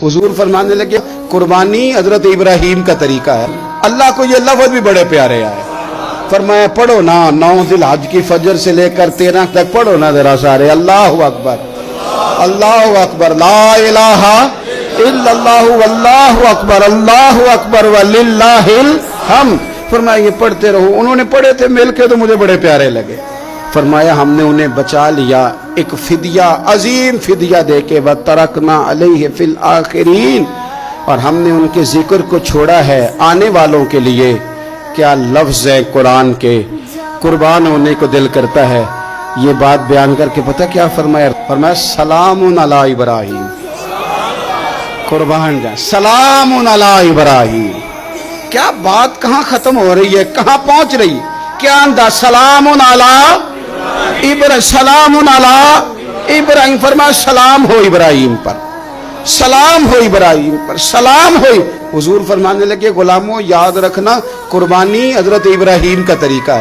हुजूर फरमाने लगे कुर्बानी हजरत इब्राहीम का तरीका है। अल्लाह को ये लफ्ज़ भी बड़े प्यारे आए। फरमाया पढ़ो ना 9 ज़िलहज की फजर से लेकर 13 तक पढ़ो ना जरा सारे, अल्लाहु अकबर अल्लाहु अकबर ला इलाहा इल्लल्लाहु वल्लाहु अकबर वलिल्लाहिल हम्द। फरमाया ये पढ़ते रहो। उन्होंने पढ़े थे मिल के तो मुझे बड़े प्यारे लगे। फरमाया हमने उन्हें बचा लिया एक फिदिया, अजीम फिदिया दे के, व तरकना अलैहि फिल आखिरीन, और हमने उनके जिक्र को छोड़ा है आने वालों के लिए। क्या लफ्ज़ है कुरान के, कुर्बान होने को दिल करता है। ये बात बयान करके पता क्या फरमाया? फरमाया सलामुन अला इब्राहीम, कुर्बान जा सलामुन अला इब्राहीम। क्या बात कहाँ खत्म हो रही है, कहाँ पहुंच रही है? क्या अंदाज? सलामुन अला सलामुन अला इब्राहीम। फरमाया सलाम हो इब्राहीम पर, सलाम हो इब्राहीम पर, सलाम हो। हुजूर फरमाने लगे गुलामों याद रखना कुर्बानी हजरत इब्राहीम का तरीका है।